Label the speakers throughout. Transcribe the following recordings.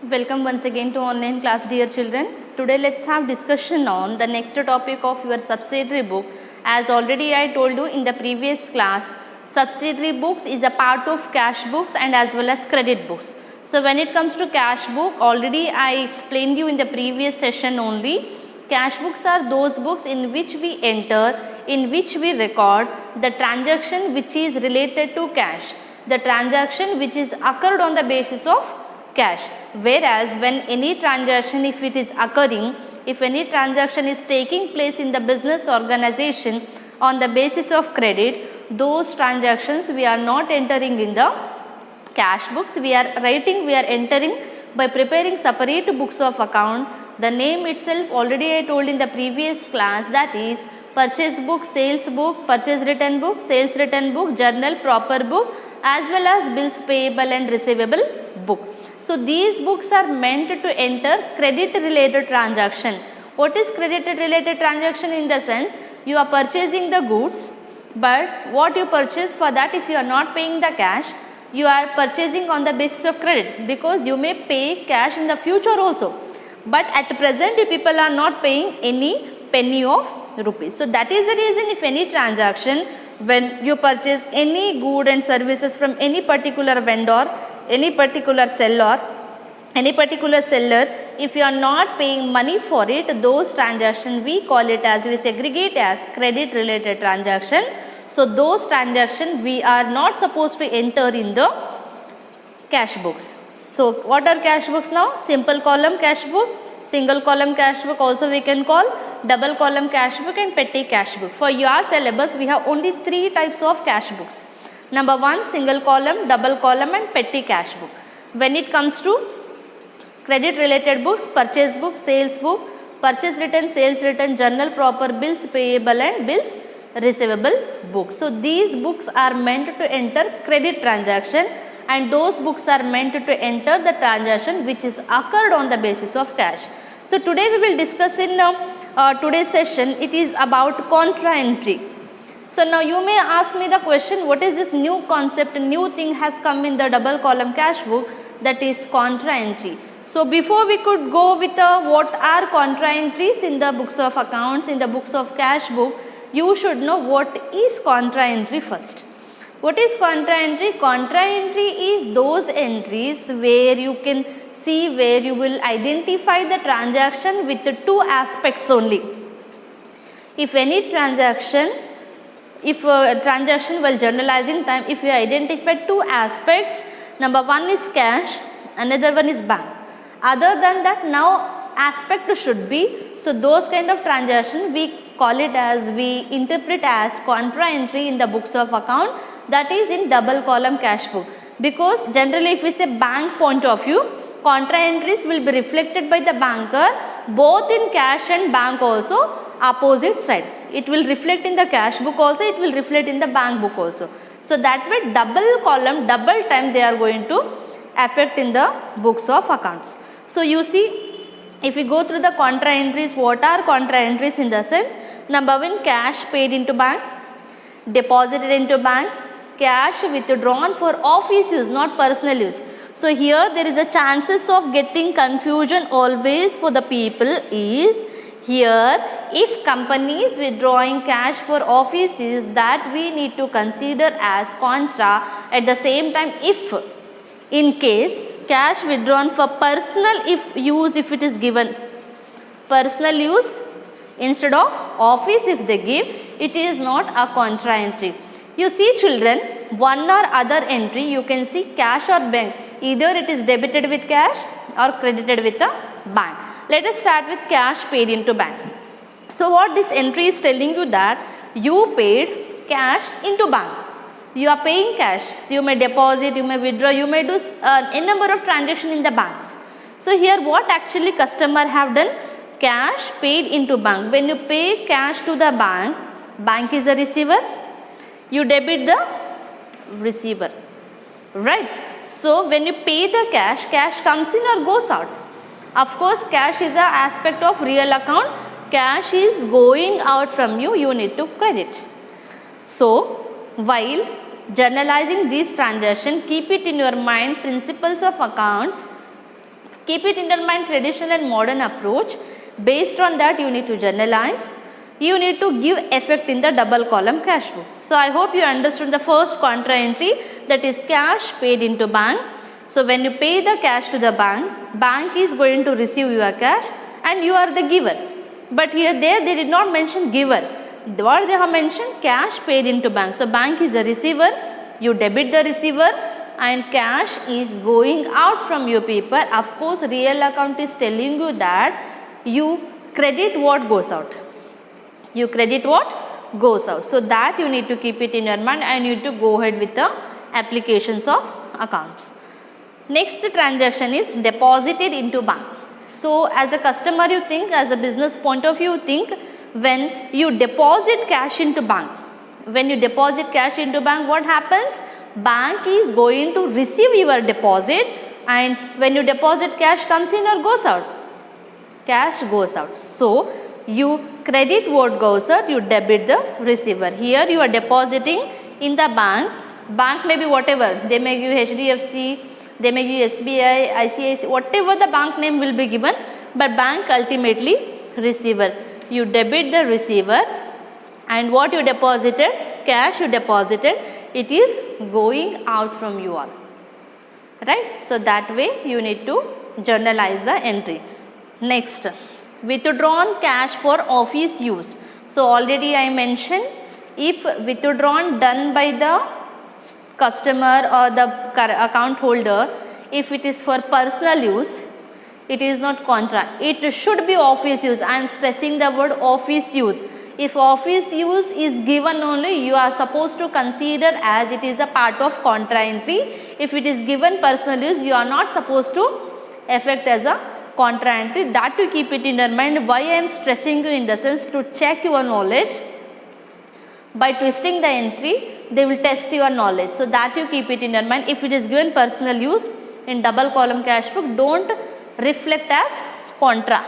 Speaker 1: Welcome once again to online class, dear children. Today let's have discussion on the next topic of your subsidiary book. As already I told you in the previous class, subsidiary books is a part of cash books and as well as credit books. So when it comes to cash book, already I explained you in the previous session only. Cash books are those books in which we enter, in which we record the transaction which is related to cash, the transaction which is occurred on the basis of cash. Whereas when any transaction, if it is occurring, if any transaction is taking place in the business organization on the basis of credit, those transactions we are not entering in the cash books, we are entering by preparing separate books of account. The name itself already I told in the previous class, that is purchase book, sales book, purchase return book, sales return book, journal proper book, as well as bills payable and receivable book. So these books are meant to enter credit related transaction. What is credit related transaction? In the sense, you are purchasing the goods, but what you purchase, for that if you are not paying the cash, you are purchasing on the basis of credit, because you may pay cash in the future also, but at present you people are not paying any penny of rupees. So that is the reason, if any transaction, when you purchase any good and services from any particular vendor, any particular seller, if you are not paying money for it, those transactions we call it as, we segregate as credit related transaction. So those transactions we are not supposed to enter in the cash books. So what are cash books now? Simple column cash book, single column cash book also we can call, double column cash book and petty cash book. For your syllabus we have only 3 types of cash books. Number 1, single column, double column and petty cash book. When it comes to credit related books, purchase book, sales book, purchase return, sales return, journal proper, bills payable and bills receivable book. So these books are meant to enter credit transaction, and those books are meant to enter the transaction which is occurred on the basis of cash. So today we will discuss in today's session, it is about contra entry. So now you may ask me the question, what is this new concept, new thing has come in the double column cash book, that is contra entry. So before we could go with what are contra entries in the books of accounts, in the books of cash book, you should know what is contra entry first. What is contra entry? Contra entry is those entries where you can see, where you will identify the transaction with the 2 aspects only. If any transaction, if a transaction while journalizing time, if you identify 2 aspects, number 1 is cash, another one is bank. Other than that, now aspect should be, so those kind of transaction we call it as, we interpret as contra entry in the books of account, that is in double column cash book. Because generally if we say bank point of view, contra entries will be reflected by the banker both in cash and bank also, opposite side. It will reflect in the cash book also, it will reflect in the bank book also. So that way double column, double time they are going to affect in the books of accounts. So you see, if we go through the contra entries, what are contra entries in the sense? Number 1, cash paid into bank, deposited into bank, cash withdrawn for office use, not personal use. So here there is a chances of getting confusion always for the people is, here if company is withdrawing cash for office use, that we need to consider as contra. At the same time, if in case cash withdrawn for personal use, if it is given personal use instead of office if they give, it is not a contra entry. You see children, one or other entry you can see cash or bank, either it is debited with cash or credited with a bank. Let us start with cash paid into bank. So what this entry is telling you, that you paid cash into bank. You are paying cash. So you may deposit, you may withdraw, you may do a number of transactions in the banks. So here what actually customer have done? Cash paid into bank. When you pay cash to the bank, bank is a receiver, you debit the receiver, right? So when you pay the cash, cash comes in or goes out. Of course cash is an aspect of real account, cash is going out from you, you need to credit. So while journalizing these transactions, keep it in your mind, principles of accounts Keep it in your mind, traditional and modern approach. Based on that, you need to journalize. You need to give effect in the double column cash book. So I hope you understood the first contra entry, that is cash paid into bank. So when you pay the cash to the bank, bank is going to receive your cash and you are the giver. But here they did not mention giver. What they have mentioned, cash paid into bank. So bank is a receiver, you debit the receiver and cash is going out from your people. Of course, real account is telling you that you credit what goes out. You credit what goes out. So that you need to keep it in your mind and you need to go ahead with the applications of accounts. Next transaction is deposited into bank. So as a customer you think, as a business point of view you think, when you deposit cash into bank, when you deposit cash into bank, what happens? Bank is going to receive your deposit, and when you deposit, cash comes in or goes out? Cash goes out. So you credit what goes out, you debit the receiver. Here you are depositing in the bank. Bank may be whatever, they may give HDFC, they may give SBI, ICICI, whatever the bank name will be given, but bank ultimately receiver. You debit the receiver and what you deposited, cash you deposited, it is going out from you all. Right? So that way you need to journalize the entry. Next, withdrawn cash for office use. So already I mentioned, if withdrawn done by the customer or the account holder, if it is for personal use, it is not contra. It should be office use. I am stressing the word office use. If office use is given only, you are supposed to consider as it is a part of contra entry. If it is given personal use, you are not supposed to effect as a contra entry. That to keep it in your mind. Why I am stressing you, in the sense to check your knowledge. By twisting the entry, they will test your knowledge. So that you keep it in your mind. If it is given personal use in double column cash book, don't reflect as contra.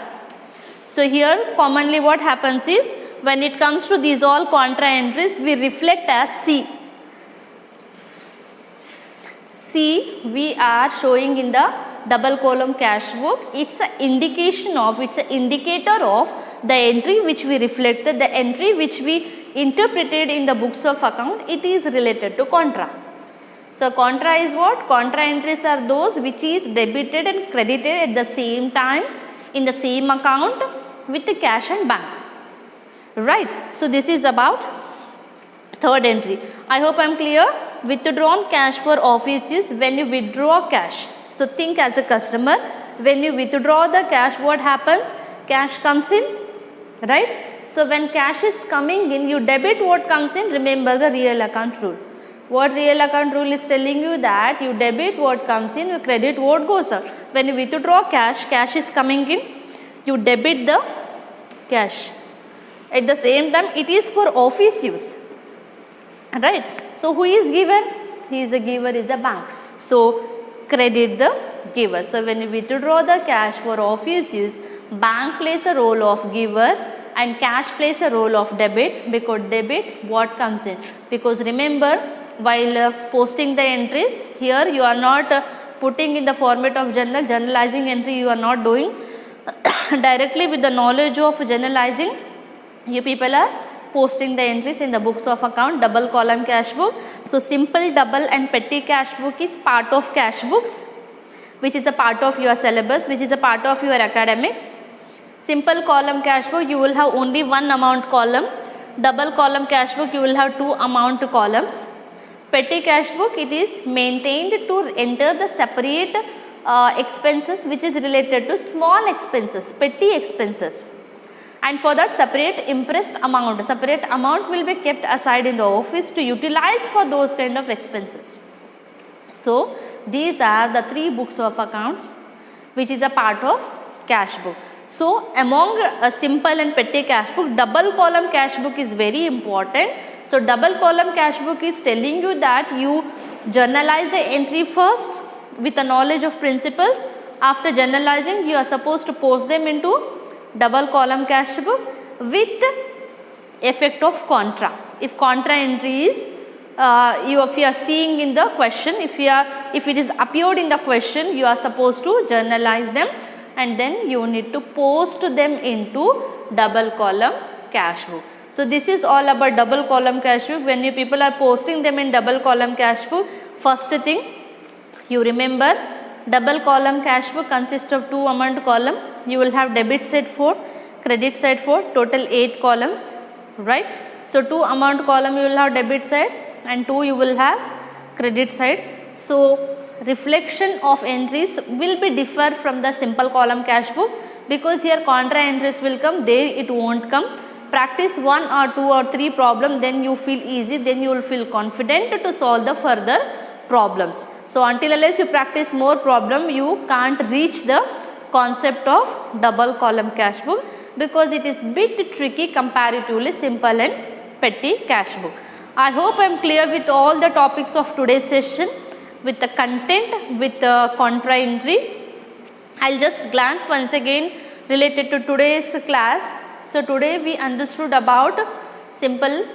Speaker 1: So here commonly what happens is, when it comes to these all contra entries, we reflect as C. C we are showing in the double column cash book. It's an indication of, it's an indicator of the entry which we reflected, the entry which we interpreted in the books of account. It is related to contra. So contra is what? Contra entries are those which is debited and credited at the same time in the same account with the cash and bank. Right. So this is about third entry. I hope I am clear. Withdrawn cash for office use, when you withdraw cash. So think as a customer, when you withdraw the cash, what happens? Cash comes in, right? So when cash is coming in, you debit what comes in. Remember the real account rule. What real account rule is telling you, that you debit what comes in, you credit what goes out. When you withdraw cash, cash is coming in, you debit the cash. At the same time, it is for office use. Right? So who is given? He is a giver, is a bank. So credit the giver. So when you withdraw the cash for office use, bank plays a role of giver and cash plays a role of debit, because debit what comes in. Because remember, while posting the entries, here you are not putting in the format of generalizing entry, you are not doing. Directly with the knowledge of generalizing, you people are posting the entries in the books of account, double column cash book. So simple, double and petty cash book is part of cash books, which is a part of your syllabus, which is a part of your academics. Simple column cash book, you will have only one amount column. Double column cash book, you will have two amount columns. Petty cash book, it is maintained to enter the separate expenses which is related to small expenses, petty expenses. And for that separate amount will be kept aside in the office to utilize for those kind of expenses. So these are the three books of accounts which is a part of cash book. So among a simple and petty cash book, double column cash book is very important. So double column cash book is telling you that you journalize the entry first with the knowledge of principles. After journalizing, you are supposed to post them into double column cash book with effect of contra. If contra entry is if you are seeing in the question, if it is appeared in the question, you are supposed to journalize them and then you need to post them into double column cash book. So this is all about double column cash book. When you people are posting them in double column cash book, first thing you remember, double column cash book consists of 2 amount column. You will have debit side 4, credit side 4, total 8 columns, right? So 2 amount column you will have debit side and 2 you will have credit side. So reflection of entries will be differ from the simple column cash book, because here contra entries will come, there it won't come. Practice 1 or 2 or 3 problem, then you feel easy, then you will feel confident to solve the further problems. So until unless you practice more problem, you can't reach the concept of double column cash book, because it is bit tricky comparatively simple and petty cash book. I hope I am clear with all the topics of today's session, with the content, with the contra entry. I will just glance once again related to today's class. So today we understood about simple,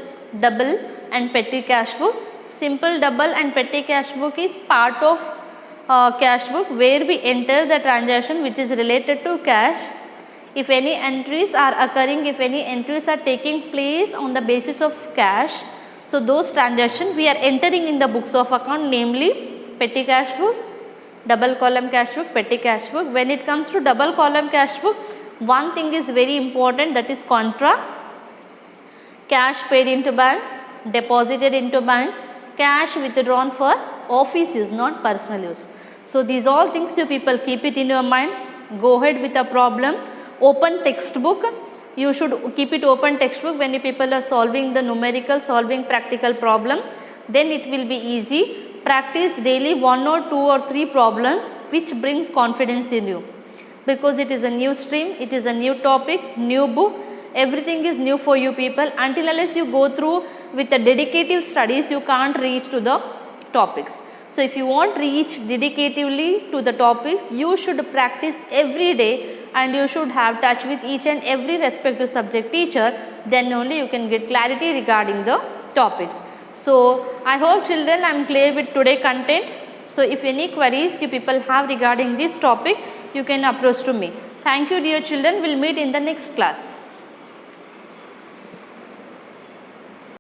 Speaker 1: double and petty cash book. Simple, double and petty cash book is part of cash book where we enter the transaction which is related to cash. If any entries are occurring, if any entries are taking place on the basis of cash, so those transactions we are entering in the books of account, namely petty cash book, double column cash book, petty cash book. When it comes to double column cash book, one thing is very important, that is contra. Cash paid into bank, deposited into bank, cash withdrawn for office use, not personal use. So these all things you people keep it in your mind. Go ahead with the problem. Open textbook. You should keep it open textbook when you people are solving the numerical, solving practical problem. Then it will be easy. Practice daily 1 or 2 or 3 problems which brings confidence in you, because it is a new stream, it is a new topic, new book, everything is new for you people. Until unless you go through with the dedicative studies, you can't reach to the topics. So if you want to reach dedicatively to the topics, you should practice every day and you should have touch with each and every respective subject teacher, then only you can get clarity regarding the topics. So I hope children I am clear with today content. So if any queries you people have regarding this topic, you can approach to me. Thank you dear children, we will meet in the next class.